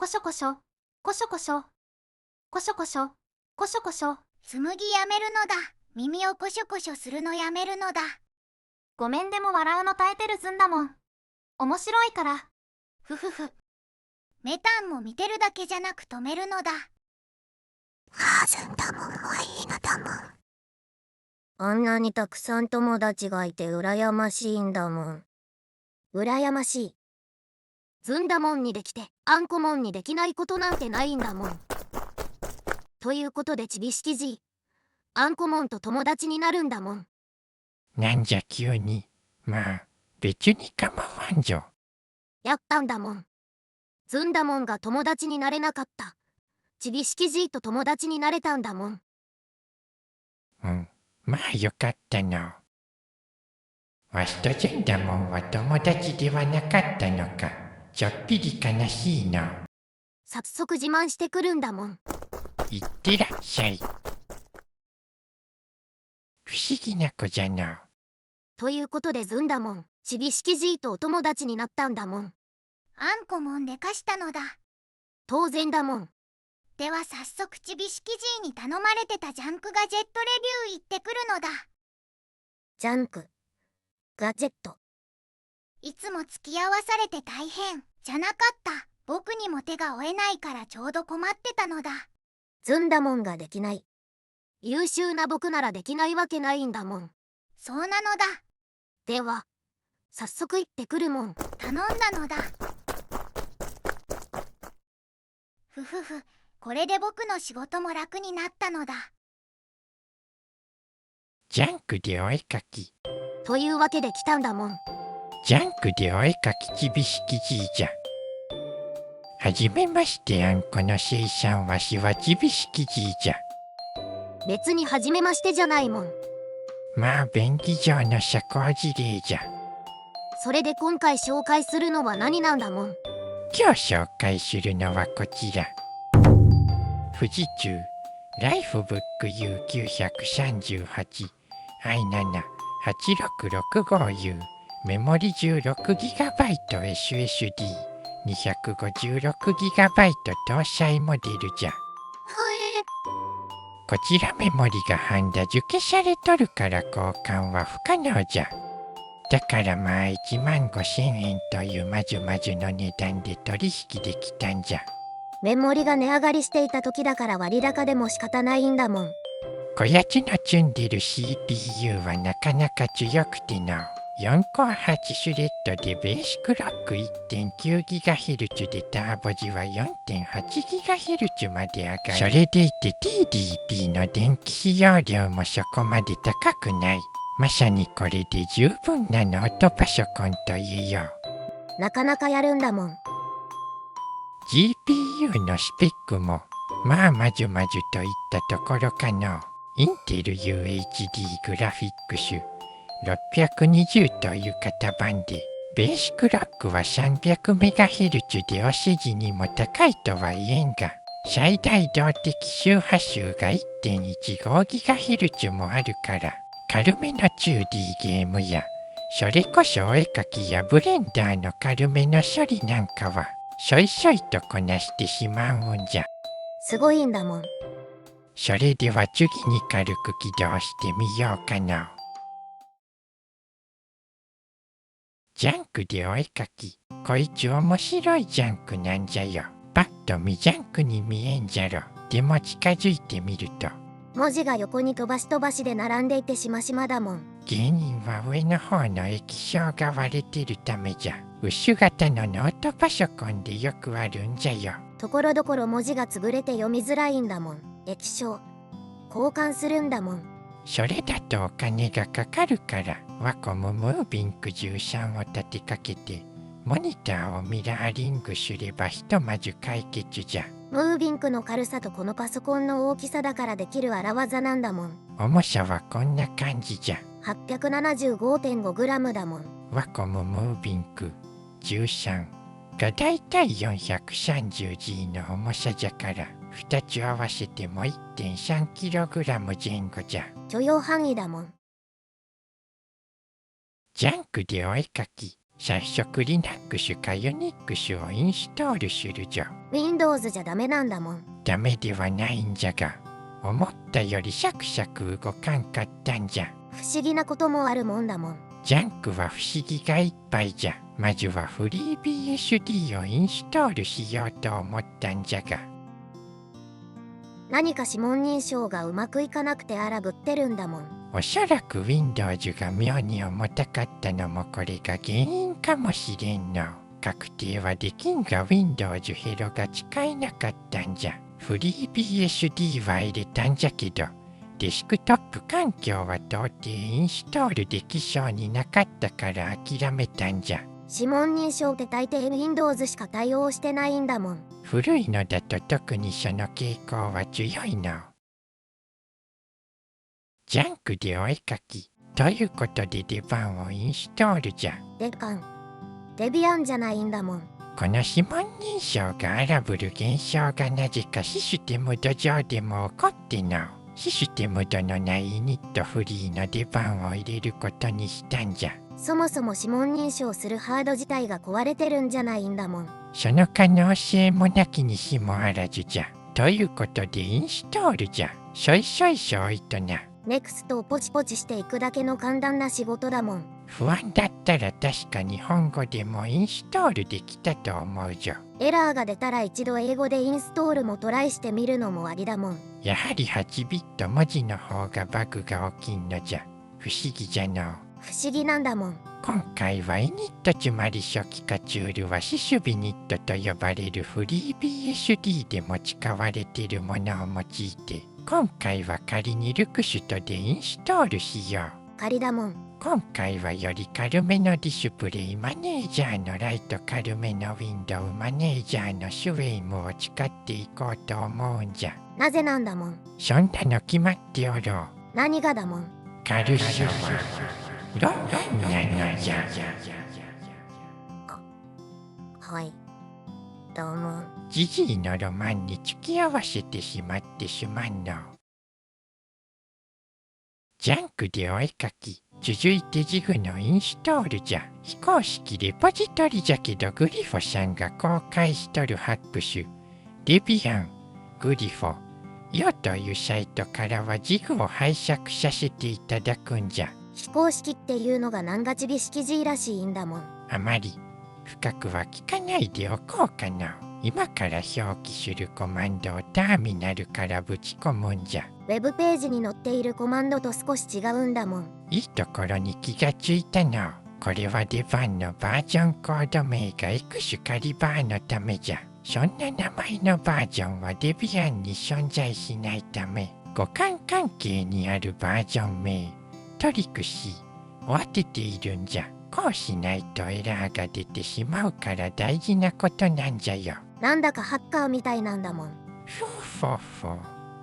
こしょこしょ、こしょこしょ、こしょこしょ、こしょこしょ。紬やめるのだ。耳をコショコショするのやめるのだ。ごめんでも笑うの耐えてるずんだもん。面白いから。ふふふ。メタンも見てるだけじゃなく止めるのだ。ずんだもんはいいのだもん。あんなにたくさん友達がいて羨ましいんだもん。羨ましい。ずんだもんにできてあんこもんにできないことなんてないんだもん。ということでちびしきじい、あんこもんと友達になるんだもん。なんじゃ急に。まあ別に構わんじょ。やったんだもん。ずんだもんが友達になれなかった。ちびしきじいと友達になれたんだもん。まあよかったの。わしとずんだもんは友達ではなかったのか。ちょっぴり悲しいの。早速自慢してくるんだもん。いってらっしゃい。不思議な子じゃの。ということでずんだもん、ちびしきじいとお友達になったんだもん。あんこもんでかしたのだ。当然だもん。では早速ちびしきじいに頼まれてたジャンクガジェットレビュー行ってくるのだ。ジャンクガジェット。いつも付き合わされて大変じゃなかった。僕にも手が負えないからちょうど困ってたのだ。ずんだもんができない。優秀な僕ならできないわけないんだもん。そうなのだ。では早速行ってくるもん。頼んだのだ。ふふふ、これで僕の仕事も楽になったのだ。ジャンクでお絵かき。というわけで来たんだもん。ジャンクでお絵かきちびしきじいじゃ。はじめましてあんこのせいさん、わしはちびしきじいじゃ。別に初めましてじゃないもん。まあ便宜上の社交辞令じゃ。それで今回紹介するのは何なんだもん。今日紹介するのはこちら。富士通ライフブック U938 i7-8665U メモリ 16GB SSD256GB 搭載モデルじゃ。こちらメモリがハンダ付けされとるから交換は不可能じゃ。だからまあ15,000円というまじゅまじゅの値段で取引できたんじゃ。メモリが値上がりしていた時だから割高でも仕方ないんだもん。こやつの積んでる CPU はなかなか強くての4コア8スレッドでベーシクロック 1.9GHz でターボ時は 4.8GHz まで上がる。それでいて TDP の電気使用量もそこまで高くない。まさにこれで十分なノートパソコンと言えよう。なかなかやるんだもん。GPU のスペックもまあまじゅまじゅといったところかの。インテル UHD グラフィックス620という型番で、ベーシクロックは 300MHz でお世辞にも高いとは言えんが、最大動的周波数が 1.15GHz もあるから、軽めの 2D ゲームや、それこそお絵かきやブレンダーの軽めの処理なんかは、しょいしょいとこなしてしまうんじゃ。すごいんだもん。それでは次に軽く起動してみようかな。ジャンクでお絵かき。こいつ面白いジャンクなんじゃよ。パッと見ジャンクに見えんじゃろ。でも近づいてみると、文字が横に飛ばし飛ばしで並んでいてしましまだもん。芸人は上の方の液晶が割れてるためじゃ。薄型のノートパソコンでよくあるんじゃよ。ところどころ文字が潰れて読みづらいんだもん。液晶交換するんだもん。それだとお金がかかるから、ワコムムービング13を立てかけて、モニターをミラーリングすればひとまず解決じゃ。ムービングの軽さとこのパソコンの大きさだからできる荒技なんだもん。重さはこんな感じじゃ。 875.5g だもん。ワコムムービング13がだいたい 430G の重さじゃから、2つ合わせても 1.3kg 前後じゃ。許容範囲だもん。ジャンクでお絵かき。早速 Linux か Unix をインストールするぞ。Windows じゃダメなんだもん。ダメではないんじゃが、思ったよりシャクシャク動かんかったんじゃ。不思議なこともあるもんだもん。ジャンクは不思議がいっぱいじゃ。まずはフリー BSD をインストールしようと思ったんじゃが。何か指紋認証がうまくいかなくて荒ぶってるんだもん。おそらく Windows が妙に重たかったのもこれが原因かもしれんの。確定はできんが Windows ヘロが使えなかったんじゃ。フリー BSD は入れたんじゃけど、デスクトップ環境は到底インストールできそうになかったから諦めたんじゃ。指紋認証って大抵 Windows しか対応してないんだもん。古いのだと特にその傾向は強いの。ジャンクでお絵かきということでデバンをインストールじゃ。デビアンじゃないんだもん。この指紋認証が荒ぶる現象がなぜかシステム度上でも起こっての。システム度のないイニットフリーの出番を入れることにしたんじゃ。そもそも指紋認証するハード自体が壊れてるんじゃないんだもん。その可能性もなきにしもあらずじゃ。ということでインストールじゃ。しょいとな。NEXT をポチポチしていくだけの簡単な仕事だもん。不安だったら確か日本語でもインストールできたと思うぞ。エラーが出たら一度英語でインストールもトライしてみるのもありだもん。やはり8ビット文字の方がバグが起きんのじゃ。不思議じゃのう。不思議なんだもん。今回はイニットつまり初期化ツールはシスビニットと呼ばれるフリー BSD でも使われているものを用いて、今回は仮にルクシュトでインストールしよう。仮だもん。今回はより軽めのディスプレイマネージャーのライト、軽めのウィンドウマネージャーのシュウェイムを使っていこうと思うんじゃ。なぜなんだもん。そんなの決まっておろう。何がだもん。軽さはロマンなのじゃ。はい。どうも。ジジイのロマンに付き合わせてしまってすまんの。ジャンクでお絵かき。続いてジグのインストールじゃ。非公式レポジトリじゃけどグリフォさんが公開しとるハックス、デビアン、グリフォ、ヨというサイトからはジグを拝借させていただくんじゃ。非公式っていうのが何がちび式 G らしいんだもん。あまり深くは聞かないでおこうかな。今から表記するコマンドをターミナルからぶち込むんじゃ。ウェブページに載っているコマンドと少し違うんだもん。いいところに気がついたの。これはデバンのバージョンコード名がエクシュカリバーのためじゃ。そんな名前のバージョンはデビアンに存在しないため、互換関係にあるバージョン名、トリクシーを当てているんじゃ。こうしないとエラーが出てしまうから大事なことなんじゃよ。なんだかハッカーみたいなんだもん。ふぅ。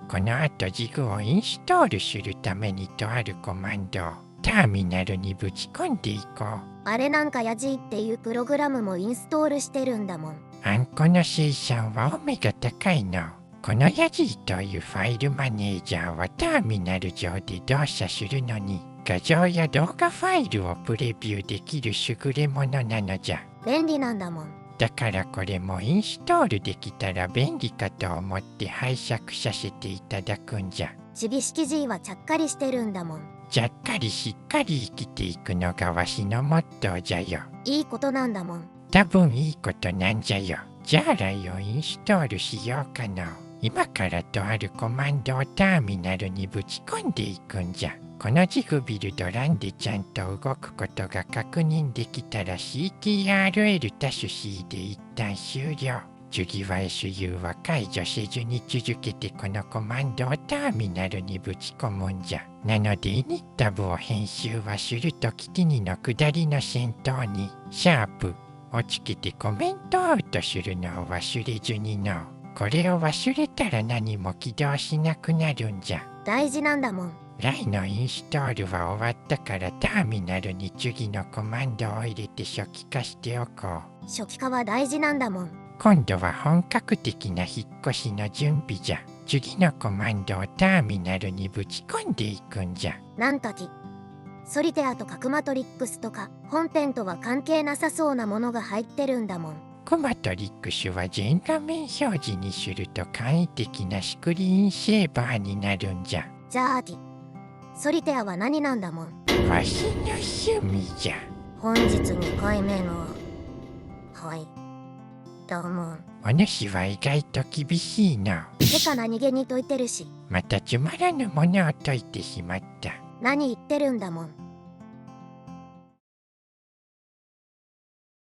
この後ジグをインストールするためにとあるコマンドをターミナルにぶち込んでいこう。あれなんかヤジーっていうプログラムもインストールしてるんだもん。あんこの生産はオメが高いの。このヤジーというファイルマネージャーはターミナル上で動作するのに画像や動画ファイルをプレビューできる優れものなのじゃ。便利なんだもん。だからこれもインストールできたら便利かと思って拝借させていただくんじゃ。ちび式 G はちゃっかりしてるんだもん。ちゃっかりしっかり生きていくのがわしのモットーじゃよ。いいことなんだもん。多分いいことなんじゃよ。じゃあライをインストールしようかな。今からとあるコマンドをターミナルにぶち込んでいくんじゃ。このジグビルドランでちゃんと動くことが確認できたら CTRL たす C で一旦終了。次は SU は解除せずに続けてこのコマンドをターミナルにぶち込むんじゃ。なのでイニッタブを編集はするときティニの下りの先頭にシャープをつけてコメントアウトするのを忘れずにの。これを忘れたら何も起動しなくなるんじゃ。大事なんだもん。ライのインストールは終わったからターミナルに次のコマンドを入れて初期化しておこう。初期化は大事なんだもん。今度は本格的な引っ越しの準備じゃ。次のコマンドをターミナルにぶち込んでいくんじゃ。なんときソリテアとかクマトリックスとか本編とは関係なさそうなものが入ってるんだもん。クマトリックスは全画面表示にすると簡易的なスクリーンセーバーになるんじゃ。じゃあソリテアは何なんだもん。わしの趣味じゃ。本日2回目のだもん。お主は意外と厳しいな。てか何気に解いてるし。またつまらぬものを解いてしまった。何言ってるんだもん。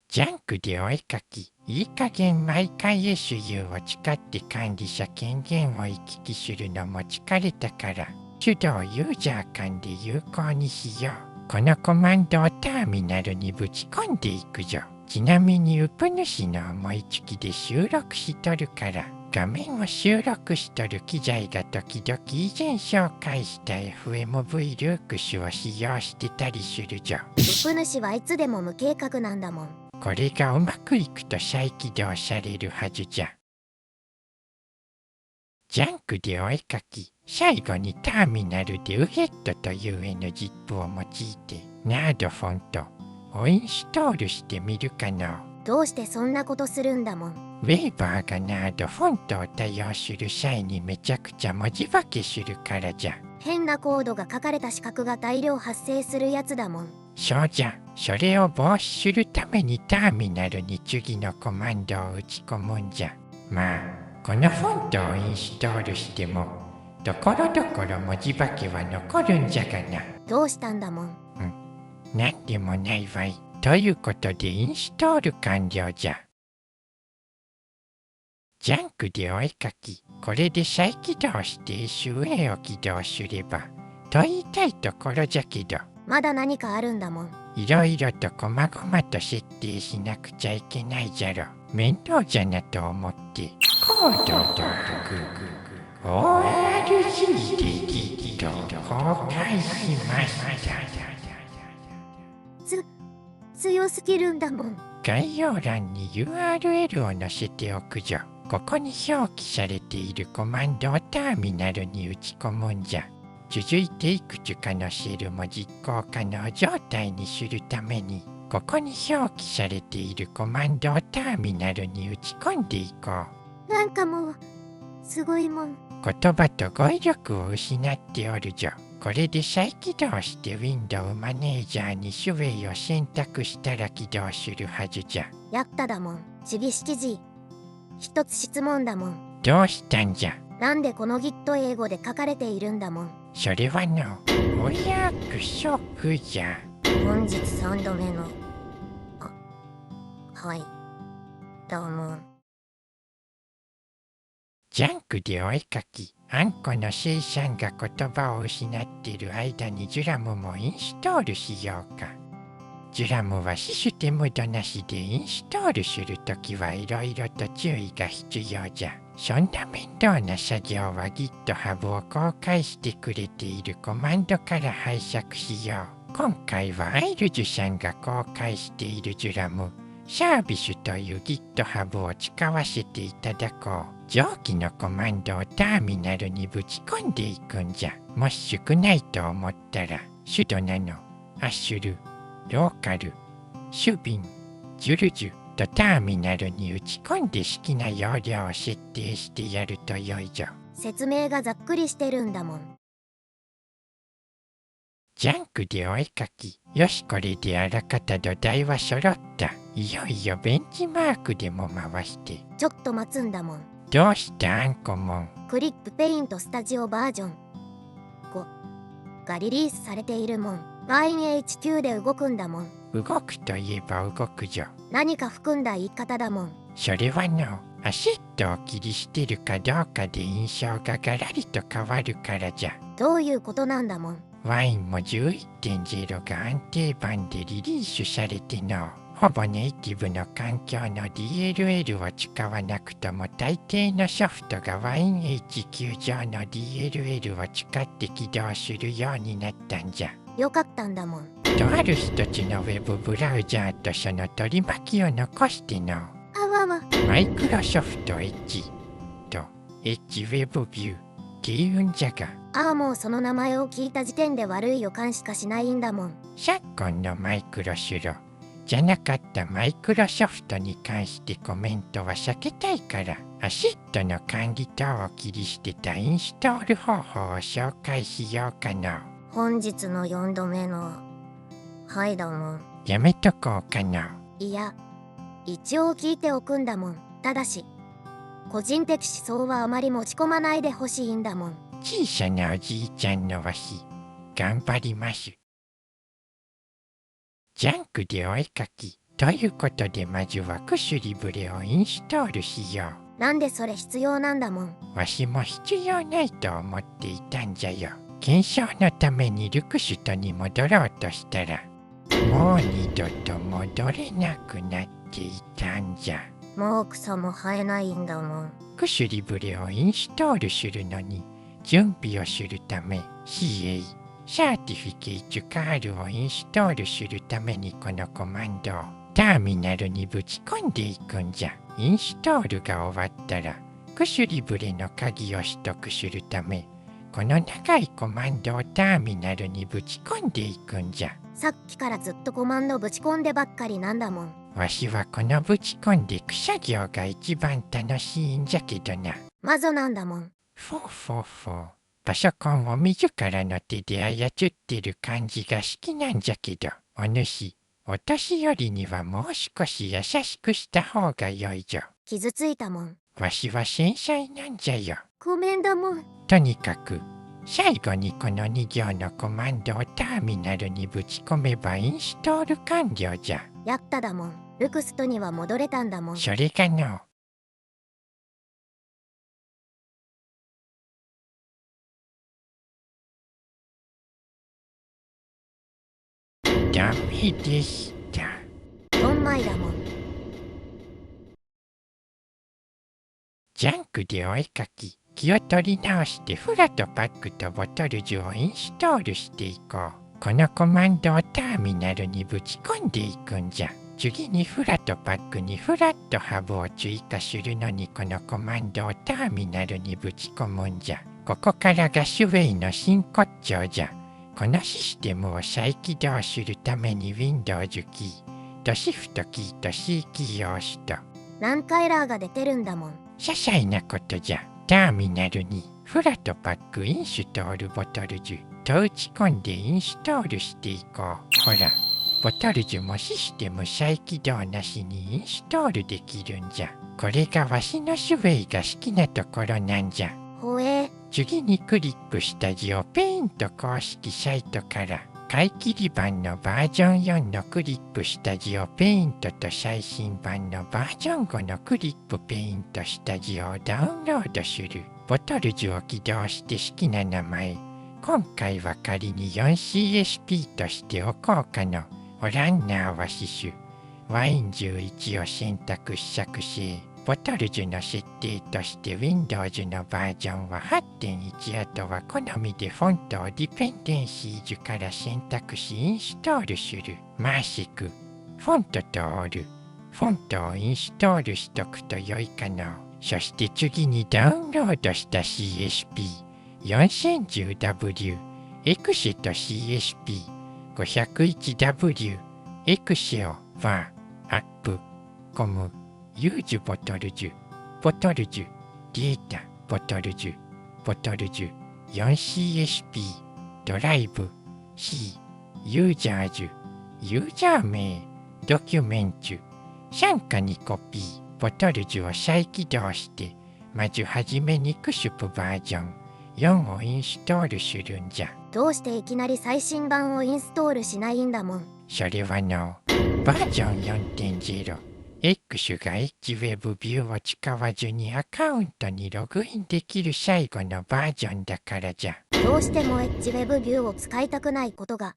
ジャンクでお絵かき、いい加減毎回 SU を使って管理者権限を行き来するのも疲れたから、手動ユーザー間で有効にしよう。このコマンドをターミナルにぶち込んでいくぞ。ちなみにウプ主の思いつきで収録しとるから、画面を収録しとる機材が時々以前紹介した FMV ルークスを使用してたりするぞ。ウプ主はいつでも無計画なんだもん。これがうまくいくと再起動されるはずじゃ。ジャンクでお絵かき、最後にターミナルでウヘッドという NZIP を用いてナードフォントをインストールしてみるかの。どうしてそんなことするんだもん。ウェーバーがナードフォントを多用する際にめちゃくちゃ文字化けするからじゃ。変なコードが書かれた四角が大量発生するやつだもん。そうじゃ。それを防止するためにターミナルに次のコマンドを打ち込むんじゃ。まあこのフォントをインストールしてもところどころ文字化けは残るんじゃがな。どうしたんだもん。なんでもないわい。ということでインストール完了じゃ。ジャンクでお絵かき、これで再起動して SUA を起動すればと言いたいところじゃけど、まだ何かあるんだもん。いろいろと細々と設定しなくちゃいけないじゃろ。面倒じゃなと思ってコードとORG でギット公開しました。強すぎるんだもん。概要欄に URL を載せておくぞ。ここに表記されているコマンドをターミナルに打ち込むんじゃ。続いていくつかのシェルも実行可能状態にするために、ここに表記されているコマンドをターミナルに打ち込んでいこう。なんかもうすごいもん。言葉と語彙力を失っておるぞ。これで再起動して Windows マネージャーにシュウェイを選択したら起動するはずじゃ。やっただもん。ちび7時。一つ質問だもん。どうしたんじゃ。なんでこの Git 英語で書かれているんだもん。それはのお約束じゃ。本日3度目のだもん。ジャンクでお絵かき、あんこの生産が言葉を失っている間にジュラムもインストールしようか。ジュラムはシステム度なしでインストールするときはいろいろと注意が必要じゃ。そんな面倒な作業は GitHub を公開してくれているコマンドから拝借しよう。今回はアイルズさんが公開しているジュラムサービスという GitHub を使わせていただこう。上記のコマンドをターミナルにぶち込んでいくんじゃ。もし少ないと思ったら、シュドナノ、アッシュル、ローカル、シュビン、ジュルジュとターミナルに打ち込んで好きな容量を設定してやるとよいぞ。説明がざっくりしてるんだもん。ジャンクでお絵かき。よし、これであらかた土台は揃った。いよいよベンチマークでも回して。ちょっと待つんだもん。どうしたあんこもん。クリップペイントスタジオバージョン5がリリースされているもん。YHQ で動くんだもん。動くといえば動くぞ。何か含んだ言い方だもん。それはのアシットを切り捨てるかどうかで印象がガラリと変わるからじゃ。どういうことなんだもん。ワインも 11.0 が安定版でリリースされてのほぼネイティブの環境の DLL を使わなくとも大抵のソフトが WineHQ 上の DLL を使って起動するようになったんじゃ。よかったんだもん。とある一つのウェブブラウザーとその取り巻きを残してのあわわ。マイクロソフト Edge と Edge Web View、って言うんじゃが、ああ、もうその名前を聞いた時点で悪い予感しかしないんだもん。昨今のマイクロシュロじゃなかったマイクロソフトに関してコメントは避けたいから、アシットの管理等を切り捨てたインストール方法を紹介しようかな。本日の4度目のはいだもん。やめとこうかな。いや、一応聞いておくんだもん。ただし個人的思想はあまり持ち込まないでほしいんだもん。小さなおじいちゃんのわし、頑張ります。ジャンクでお絵かきということで、まずはクシュリブレをインストールしよなんでそれ必要なんだもん。う。わしも必要ないと思っていたんじゃよ。検証のためにルクシュトに戻ろうとしたら、もう二度と戻れなくなっていたんじゃ。もう草も生えないんだもん。クシュリブレをインストールするのに準備をするため、 CA サーティフィケイトカールをインストールするためにこのコマンドをターミナルにぶち込んでいくんじゃ。インストールが終わったらクシュリブレの鍵を取得するため、この長いコマンドをターミナルにぶち込んでいくんじゃ。さっきからずっとコマンドぶち込んでばっかりなんだもん。わしはこのぶち込んでいく作業が一番楽しいんじゃけどな。マゾなんだもん。フォーフォーフォー。パソコンを自らの手で操ってる感じが好きなんじゃけど、お主、お年寄りにはもう少し優しくした方がよいじょ。傷ついたもん。わしは繊細なんじゃよ。ごめんだもん。とにかく、最後にこの2行のコマンドをターミナルにぶち込めばインストール完了じゃ。やっただもん。ルクストには戻れたんだもん。それがの。ダメでした。ドンマイだもん。ジャンクでお絵かき、気を取り直してフラとパックとボトルジュをインストールしていこう。このコマンドをターミナルにぶち込んでいくんじゃ。次にフラとパックにフラットハブを追加するのにこのコマンドをターミナルにぶち込むんじゃ。ここからがシュウェイの真骨頂じゃ。このシステムを再起動するために Windows キーとシフトキーと C キーを押すと何かエラーが出てるんだもん。些細なことじゃ。ターミナルにフラとパックインストールボトルジュと打ち込んでインストールしていこう。ほら、ボトルジュもシステム再起動なしにインストールできるんじゃ。これがわしのシュウェイが好きなところなんじゃ。ほえ。次にクリックしたジオペイント公式サイトから買い切り版のバージョン4のクリップしたジオペイントと最新版のバージョン5のクリップペイントしたジオをダウンロードする。ボトルジュを起動して好きな名前、今回は仮に 4CSP としておこうかのオランナーはシシュワイン11を選択し作成。ボトルジュの設定として Windows のバージョンは 8.1。 あとは好みでフォントをディペンデンシーズから選択しインストールする。マーシクフォントとオールフォントをインストールしとくと良いかの。そして次にダウンロードした CSP4010W エクシェと CSP501W エクシェをバーアップコムユーズボトルジュボトルジュデータボトルジュボトルジュ 4CSP ドライブ C ユーザージュユーザー名ドキュメンチュ参加にコピー。ボトルジュを再起動してまずはじめにクシュプバージョン4をインストールするんじゃ。どうしていきなり最新版をインストールしないんだもん。それはのバージョン 4.0X が HWeb ビューを使わずにアカウントにログインできる最後のバージョンだからじゃ。どうしても HWeb ビューを使いたくないことが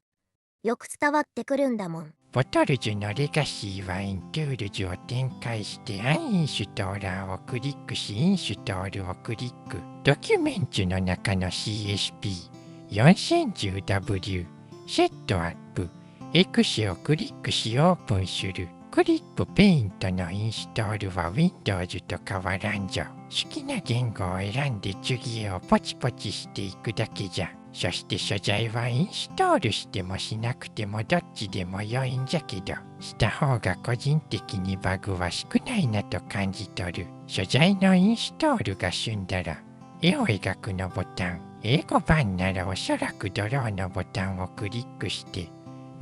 よく伝わってくるんだもん。ボトルジュのレガシーはイントゥールジュを展開してアンインシュトーラーをクリックしインシュトールをクリック。ドキュメントの中の CSP4010W セットアップエクシをクリックしオープンする。クリップペイントのインストールは Windows と変わらんぞ。好きな言語を選んで次をポチポチしていくだけじゃ。そして所在はインストールしてもしなくてもどっちでも良いんじゃけど、した方が個人的にバグは少ないなと感じ取る。所在のインストールが済んだら、絵を描くのボタン、英語版ならおそらくドローのボタンをクリックして、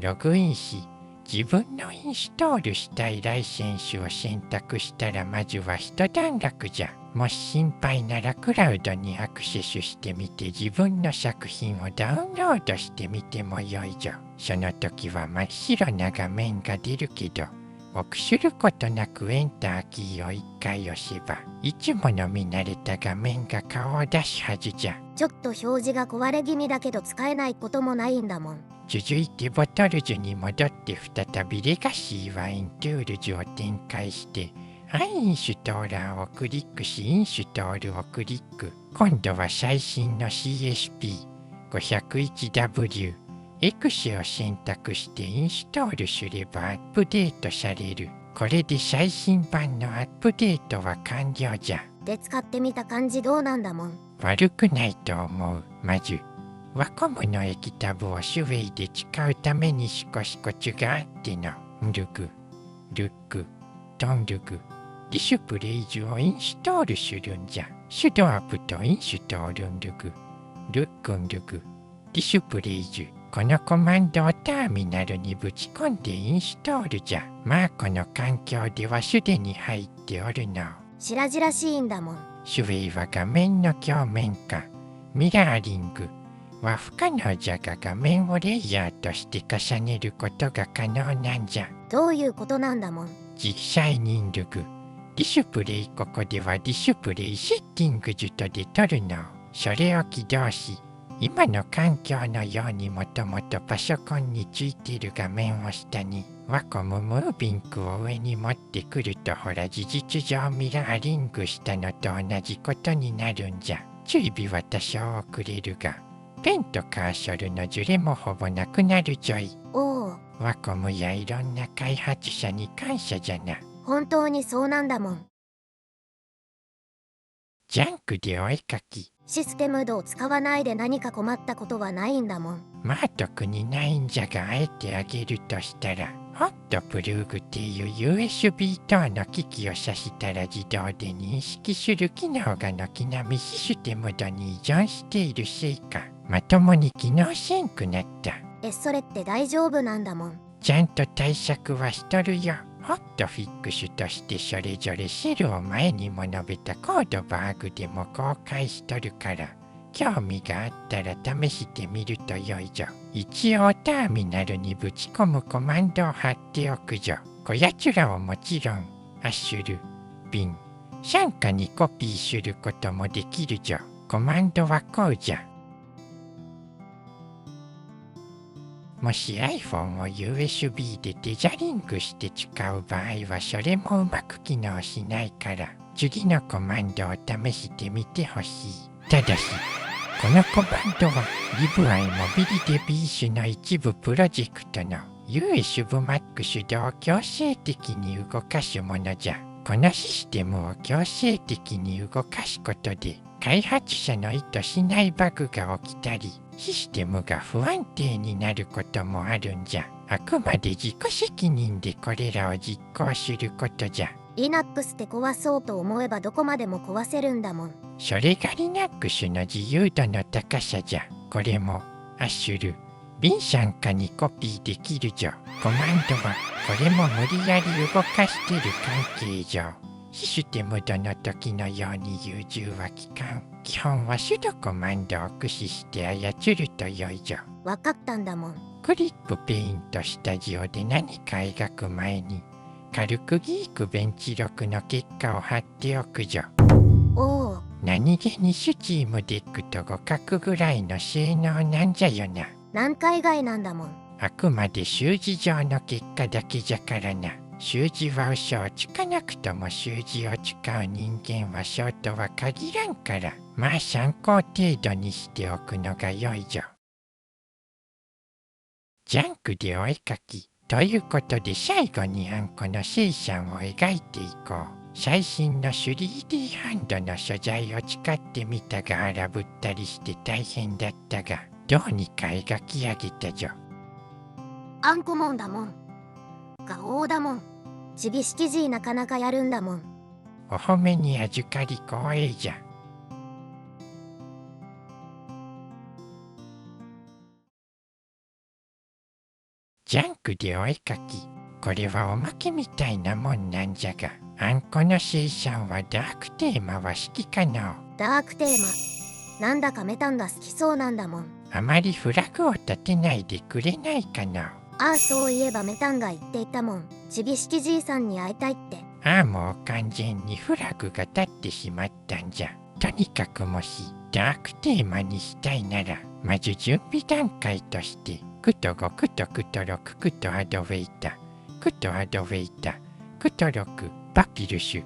ログインし、自分のインストールしたいライセンスを選択したらまずは一段落じゃ。もし心配ならクラウドにアクセスしてみて自分の作品をダウンロードしてみてもよいぞ。その時は真っ白な画面が出るけど、臆することなくエンターキーを1回押せば、いつもの見慣れた画面が顔を出すはずじゃ。ちょっと表示が壊れ気味だけど使えないこともないんだもん。続いてボトルズに戻って再びレガシーワイントゥールズを展開して、アインストーラーをクリックしインストールをクリック。今度は最新の CSP501W X を選択してインストールすればアップデートされる。これで最新版のアップデートは完了じゃ。で使ってみた感じどうなんだもん。悪くないと思う。まずワコムの液タブをシュウェイで使うために少しコツがあっての。ルグ、ルック、トンルグ、ディシュプレイズをインストールするんじゃ。シュドアップとインストールンルグ、ルックンルグ、ディシュプレイズ。このコマンドをターミナルにぶち込んでインストールじゃ。まあこの環境ではすでに入っておるの。白々しいんだもん。シュウェイは画面の鏡面化、ミラーリングは不可能じゃが画面をレイヤーとして重ねることが可能なんじゃ。どういうことなんだもん。実際にルグ、ディシュプレイここではディシュプレイセッティングズとで取るの。それを起動し、今の環境のようにもともとパソコンについている画面を下にワコムムービングを上に持ってくるとほら事実上ミラーリングしたのと同じことになるんじゃ。追尾は多少遅れるが、ペンとカーソルのズレもほぼなくなるぞい。おお、ワコムやいろんな開発者に感謝じゃな。本当にそうなんだもん。ジャンクでお絵かき。システム度を使わないで何か困ったことはないんだもん。まあ特にないんじゃが、あえてあげるとしたら、ホットプルーグっていう USB 等の機器を挿したら自動で認識する機能が軒並みシステム度に依存しているせいか、まともに機能せんくなった。それって大丈夫なんだもん。ちゃんと対策はしとるよ。ホットフィックスとしてそれぞれシェルを前にも述べたコードバーグでも公開しとるから、興味があったら試してみるとよいぞ。一応ターミナルにぶち込むコマンドを貼っておくぞ。こやつらをもちろんアッシュル、ビン、参加にコピーすることもできるぞ。コマンドはこうじゃ。もし iPhone を USB でテザリングして使う場合はそれもうまく機能しないから次のコマンドを試してみてほしい。ただしこのコマンドはリブアイモビリティビーシュの一部プロジェクトの USB Max 手動を強制的に動かすものじゃ。このシステムを強制的に動かすことで開発者の意図しないバグが起きたりシステムが不安定になることもあるんじゃ。あくまで自己責任でこれらを実行することじゃ。Linux って壊そうと思えばどこまでも壊せるんだもん。それが Linux の自由度の高さじゃ。これもアッシュル、ビン参加にコピーできるぞ。コマンドはこれも無理やり動かしてる関係上システム度の時のように融通は効かん。基本は手動コマンドを駆使して操るとよいぞ。わかったんだもん。クリップペイントスタジオで何か描く前に軽くギークベンチ録の結果を貼っておくぞ。おお、何気にスチームデックと互角ぐらいの性能なんじゃよな。何回外なんだもん。あくまで数字上の結果だけじゃからな。数字は嘘をつかなくとも数字を使う人間はそうとは限らんから、まあ参考程度にしておくのが良いぞ。ジャンクでお絵かき。ということで最後にあんこの生産を描いていこう。最新の 3D ハンドの素材を使ってみたが荒ぶったりして大変だったが、どうにか描き上げたぞ。あんこもんだもん。がおうだもん。ちびしきじいなかなかやるんだもん。お褒めに預かり光栄じゃ。ジャンクでお絵かき。これはおまけみたいなもんなんじゃが、あんこの生産はダークテーマは好きかの？ダークテーマ。なんだかメタンが好きそうなんだもん。あまりフラグを立てないでくれないかの？ああ、そういえばメタンが言っていたもん。ちびしきじいさんに会いたいって。ああ、もう完全にフラグが立ってしまったんじゃ。とにかくもしダークテーマにしたいなら、まず準備段階として、クと5、クとクと6、クとアドウェイタ、クとアドウェイタ、クと6、パピルス、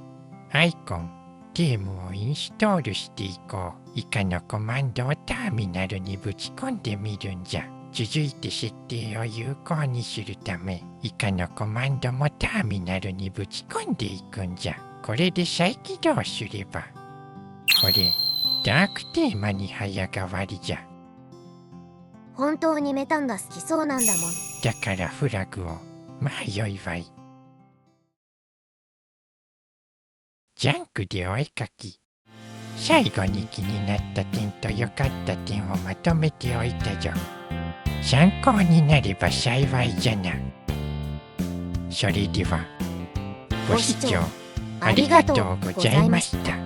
アイコン、ゲームをインストールしていこう。以下のコマンドをターミナルにぶち込んでみるんじゃ。続いて設定を有効にするため、以下のコマンドもターミナルにぶち込んでいくんじゃ。これで再起動すれば、これ、ダークテーマに早変わりじゃ。本当にメタンが好きそうなんだもん。だからフラグを、まあよいわい。ジャンクでお絵かき。最後に気になった点と良かった点をまとめておいたぞ。参考になれば幸いじゃな。それでは、ご視聴ありがとうございました。